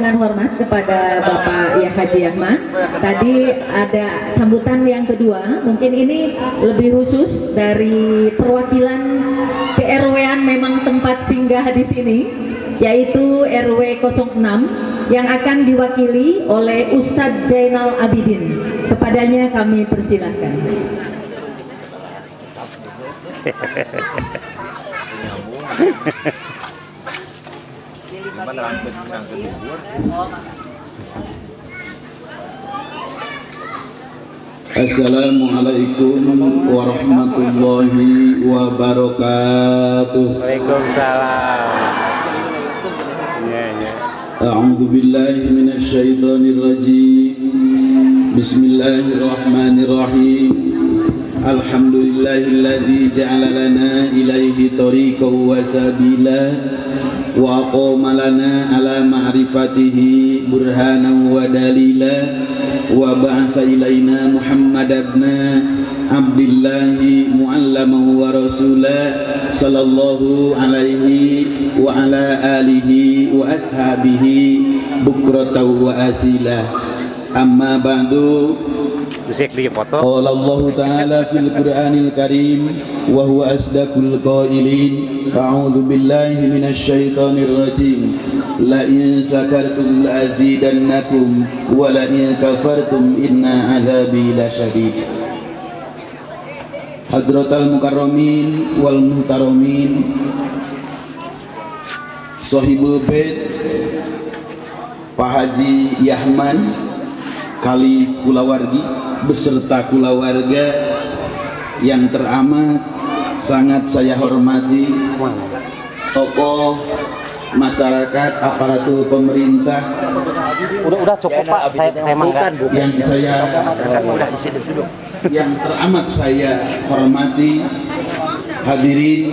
dengan hormat kepada Bapak Ya Haji Ahmad. Tadi ada sambutan yang kedua, mungkin ini lebih khusus dari perwakilan PRW-an memang tempat singgah di sini, yaitu RW 06 yang akan diwakili oleh Ustadz Zainal Abidin. Kepadanya kami persilahkan. Assalamualaikum warahmatullahi wabarakatuh. Waalaikumsalam. A'udzu billahi minasy syaithanir rajim. Bismillahirrahmanirrahim. Alhamdulillahilladzi ja'ala lana ilaihi tariqan wa sabila wa aqama lana ala ma'rifatihi burhanan wa dalila wa ba'atha ilaina Muhammad ibn Abdillahi muallamahu wa rasula sallallahu alaihi wa ala alihi wa ashabihi bukratan wa asila. Amma ba'du. Qala Allah Ta'ala fil Qur'anil Karim wa huwa asdaqul qailin. A'udzu billahi minasy syaithanir rajim. La in sakartum la azidannakum wa la in kafartum inna 'adzabi lasyadid. Hadratal mukarramin wal muhtaramin, Sahibul Bait Pak Haji Yahman Kali Kulawargi beserta keluarga yang teramat sangat saya hormati, tokoh masyarakat, aparatur pemerintah. Udah cukup Pak, saya mangga. Yang teramat saya hormati, hadirin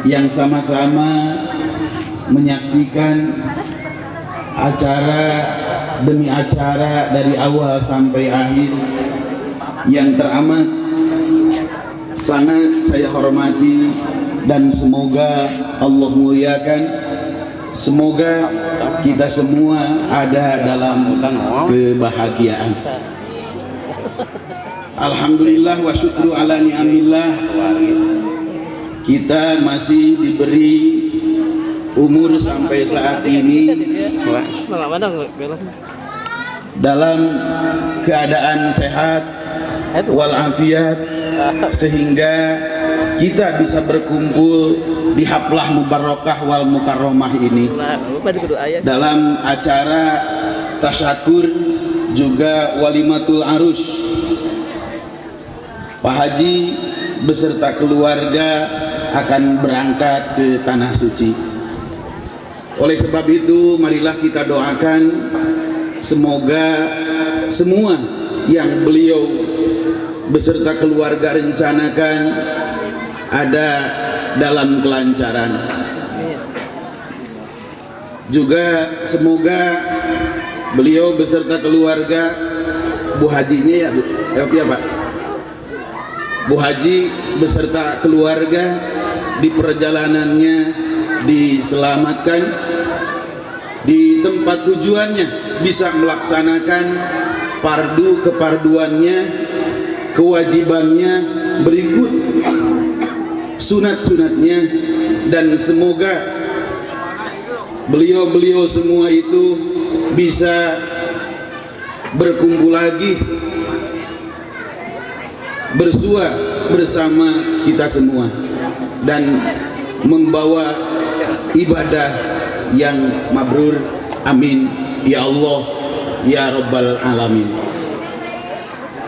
yang sama-sama menyaksikan acara demi acara dari awal sampai akhir, yang teramat sangat saya hormati, dan semoga Allah muliakan, semoga kita semua ada dalam kebahagiaan. Alhamdulillah wa syukru ala ni'amillah, kita masih diberi umur sampai saat ini dalam keadaan sehat walafiat, sehingga kita bisa berkumpul di haflah mubarakah wal mukarramah ini dalam acara tasyakur juga walimatul arus. Pak Haji beserta keluarga akan berangkat ke tanah suci. Oleh sebab itu, marilah kita doakan semoga semua yang beliau beserta keluarga rencanakan ada dalam kelancaran. Juga semoga beliau beserta keluarga, Bu Hajinya ya Pak, Bu Haji beserta keluarga di perjalanannya diselamatkan, di tempat tujuannya bisa melaksanakan fardu keparduannya, kewajibannya, berikut sunat-sunatnya, dan semoga beliau-beliau semua itu bisa berkumpul lagi, bersua bersama kita semua, dan membawa ibadah yang mabrur. Amin ya Allah ya Rabbal Alamin.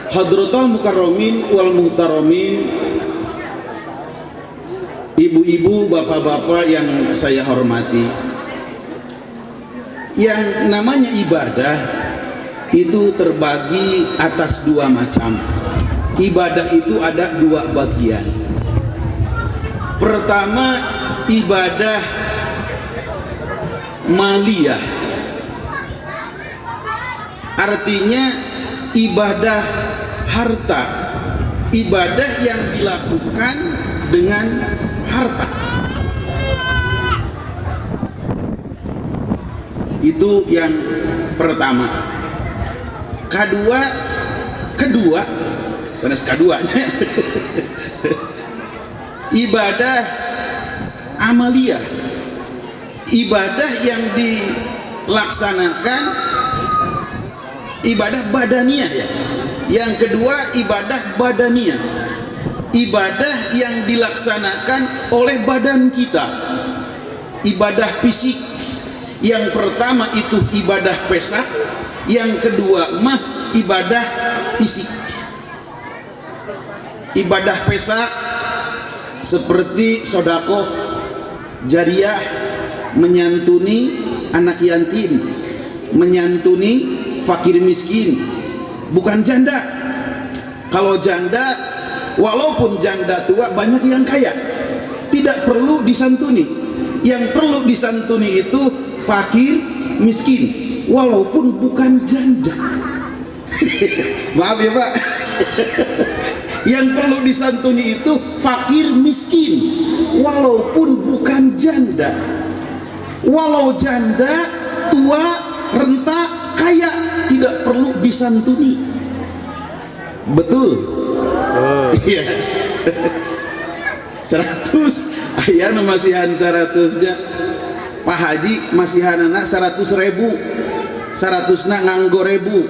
Hadratal mukarramin wal muhtaramin, ibu-ibu, bapak-bapak yang saya hormati, yang namanya ibadah itu terbagi atas dua macam. Ibadah itu ada dua bagian. Pertama, ibadah maliyah, artinya ibadah harta, ibadah yang dilakukan dengan harta. Itu yang pertama. Kedua sanes keduanya ibadah amaliyah, ibadah yang dilaksanakan, ibadah badaniyah ya. Yang kedua ibadah badaniyah, ibadah yang dilaksanakan oleh badan kita, ibadah fisik. Yang pertama itu ibadah pesak, yang kedua mah ibadah fisik. Ibadah pesak seperti sodakoh jariah, menyantuni anak yatim, menyantuni fakir miskin, bukan janda. Kalau janda, walaupun janda tua banyak yang kaya, tidak perlu disantuni. Yang perlu disantuni itu fakir miskin, walaupun bukan janda. Maaf ya Pak. Yang perlu disantuni itu fakir miskin, walaupun bukan janda. Walau janda, tua, renta, kaya, tidak perlu disantuni. Betul? Iya. 100 ayah masihan 100-nya. Pak Haji masihan anak 100.000, 100 na nganggo ribu.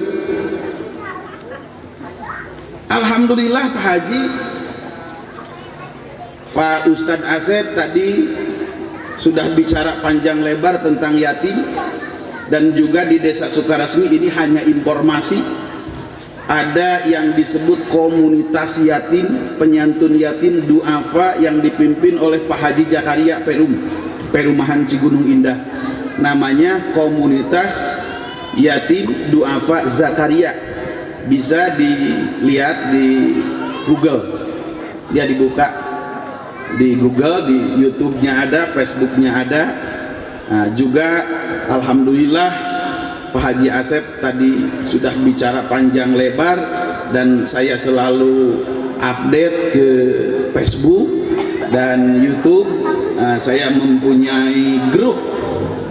Alhamdulillah Pak Haji, Pak Ustadz Asep tadi sudah bicara panjang lebar tentang yatim, dan juga di Desa Sukarasmi ini hanya informasi, ada yang disebut komunitas yatim, penyantun yatim duafa yang dipimpin oleh Pak Haji Zakaria Perumahan Cigunung Indah. Namanya komunitas yatim duafa Zakaria. Bisa dilihat di Google, dia dibuka di Google, di YouTube-nya ada, Facebook-nya ada. Nah, juga alhamdulillah Pak Haji Asep tadi sudah bicara panjang lebar, dan saya selalu update ke Facebook dan YouTube. Saya mempunyai grup,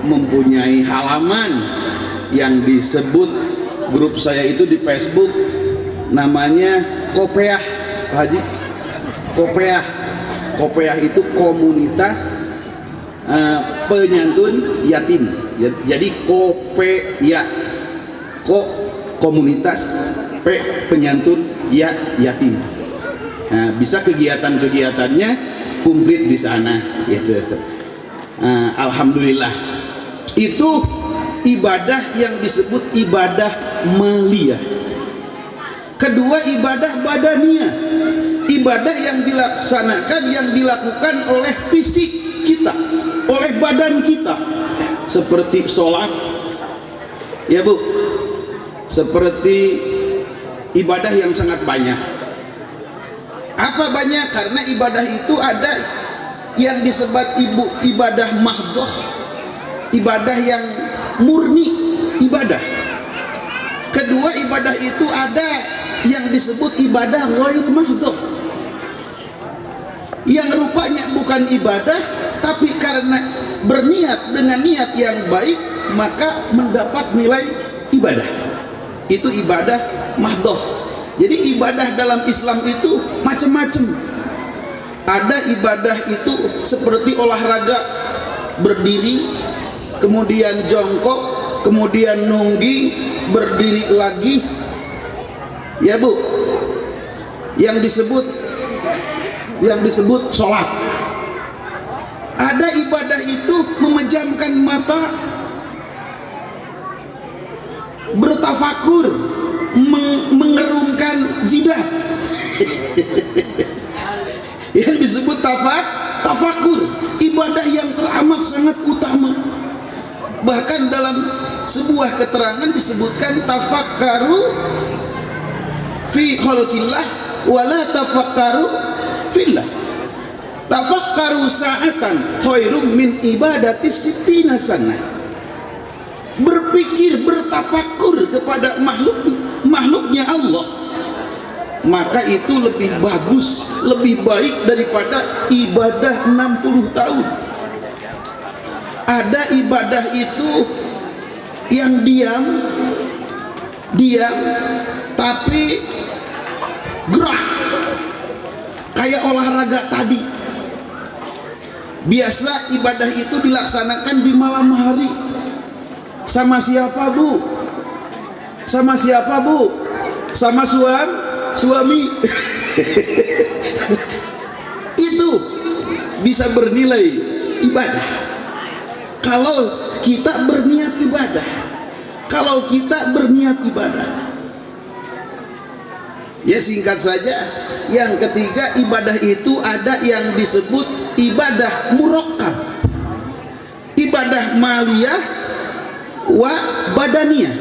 mempunyai halaman yang disebut, grup saya itu di Facebook namanya Kopeah, Pak Haji. Kopeah itu komunitas penyantun yatim. Jadi Kopeah, komunitas penyantun yatim. Nah, bisa kegiatan-kegiatannya komplit di sana gitu. Alhamdulillah. Itu ibadah yang disebut ibadah maliyah. Kedua ibadah badaniyah, ibadah yang dilaksanakan, yang dilakukan oleh fisik kita, oleh badan kita, seperti sholat ya Bu, seperti ibadah yang sangat banyak. Apa banyak? Karena ibadah itu ada yang disebut ibadah mahdoh, ibadah yang murni ibadah. Kedua ibadah itu ada yang disebut ibadah ghair mahdoh, yang rupanya bukan ibadah, tapi karena berniat dengan niat yang baik maka mendapat nilai ibadah. Itu ibadah mahdoh. Jadi ibadah dalam Islam itu macam-macam. Ada ibadah itu seperti olahraga, berdiri, kemudian jongkok, kemudian nunggi, berdiri lagi ya Bu, yang disebut sholat. Ada ibadah itu memejamkan mata, bertafakur, mengerumkan jidat. Yang disebut tafakur, ibadah yang teramat sangat utama. Bahkan dalam sebuah keterangan disebutkan tafakkaru fi khalqillah wala tafakkaru fillah. Tafakkaru sa'atan khairum min ibadati sittina sanah. Berpikir, bertafakur kepada makhluknya Allah, maka itu lebih bagus, lebih baik daripada ibadah 60 tahun. Ada ibadah itu yang diam tapi gerak kayak olahraga tadi. Biasa ibadah itu dilaksanakan di malam hari. Sama siapa, Bu? Sama siapa, Bu? Sama suami. Itu bisa bernilai ibadah kalau kita berniat ibadah. Ya, singkat saja, yang ketiga, ibadah itu ada yang disebut ibadah murakkab, ibadah maliyah wa badaniyah.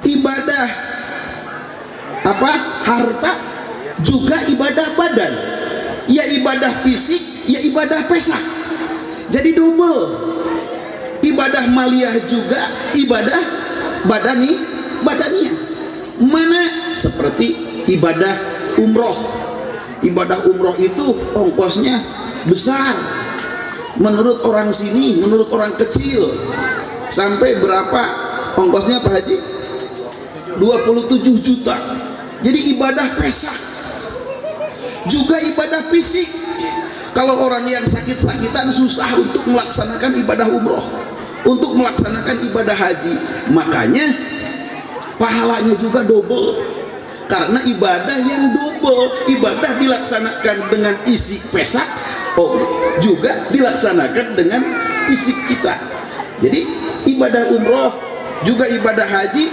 Ibadah harta juga ibadah badan, ya ibadah fisik, ya ibadah pesak. Jadi double. Ibadah maliyah juga ibadah badaniyah. Mana seperti ibadah umroh. Ibadah umroh itu ongkosnya besar. Menurut orang sini, menurut orang kecil, sampai berapa ongkosnya Pak Haji? 27 juta. Jadi ibadah pesak juga ibadah fisik. Kalau orang yang sakit-sakitan susah untuk melaksanakan ibadah umroh, untuk melaksanakan ibadah haji, makanya pahalanya juga double. Karena ibadah yang double, ibadah dilaksanakan dengan isi pesak, juga dilaksanakan dengan fisik kita. Jadi ibadah umroh juga ibadah haji,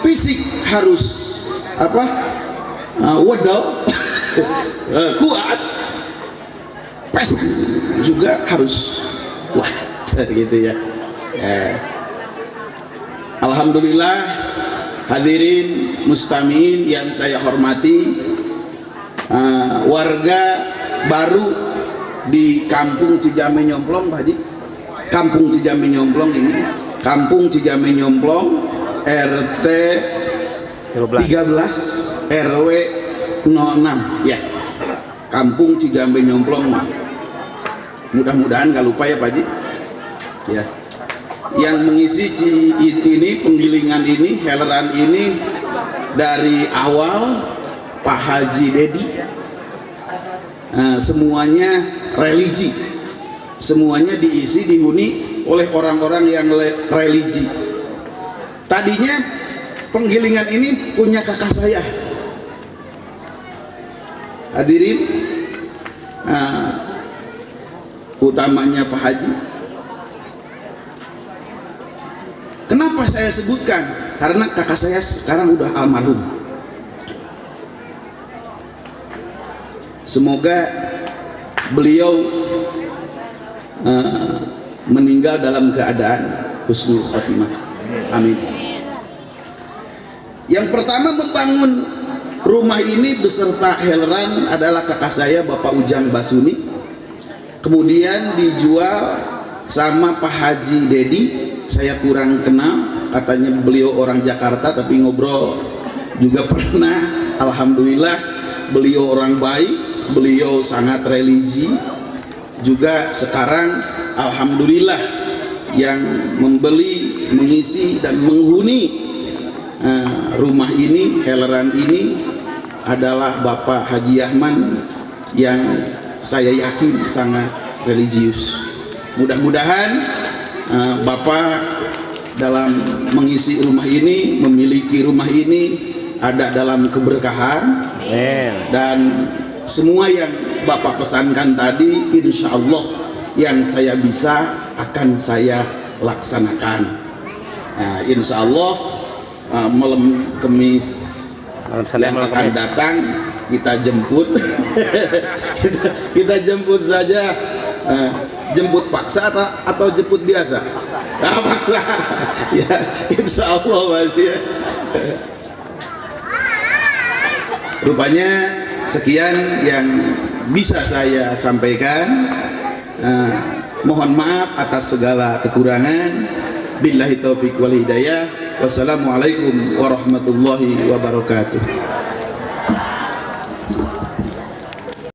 fisik harus wadal kuat, pesak juga harus kuat, gitu ya. Alhamdulillah, hadirin mustamiin yang saya hormati, warga baru di Kampung Cijame Nyomplong, Pak Haji. Kampung Cijame Nyomplong ini, Kampung Cijame Nyomplong, RT 13 RW 06 ya. Kampung Cijame Nyomplong. Mudah-mudahan gak lupa ya Pak Haji. Ya. Yang mengisi ini, penggilingan ini, heleran ini dari awal Pak Haji Dedi, semuanya religi, semuanya diisi, dihuni oleh orang-orang yang religi. Tadinya penggilingan ini punya kakak saya, hadirin, utamanya Pak Haji. Kenapa saya sebutkan? Karena kakak saya sekarang udah almarhum. Semoga beliau meninggal dalam keadaan husnul khotimah. Amin. Yang pertama membangun rumah ini beserta heleran adalah kakak saya, Bapak Ujang Basuni. Kemudian dijual sama Pak Haji Dedi. Saya kurang kenal, katanya beliau orang Jakarta, tapi ngobrol juga pernah. Alhamdulillah, beliau orang baik, beliau sangat religi juga. Sekarang alhamdulillah yang membeli, mengisi dan menghuni rumah ini, heleran ini adalah Bapak Haji Ahmad yang saya yakin sangat religius. Mudah-mudahan Bapak dalam mengisi rumah ini, memiliki rumah ini, ada dalam keberkahan. Dan semua yang Bapak pesankan tadi, insya Allah yang saya bisa akan saya laksanakan. Insya Allah malam Kamis yang akan datang kita jemput. kita jemput saja. Jemput paksa atau jemput biasa? Paksa. Ya, insya Allah pasti ya. Rupanya sekian yang bisa saya sampaikan. Mohon maaf atas segala kekurangan. Billahi taufiq wal hidayah. Wassalamualaikum warahmatullahi wabarakatuh.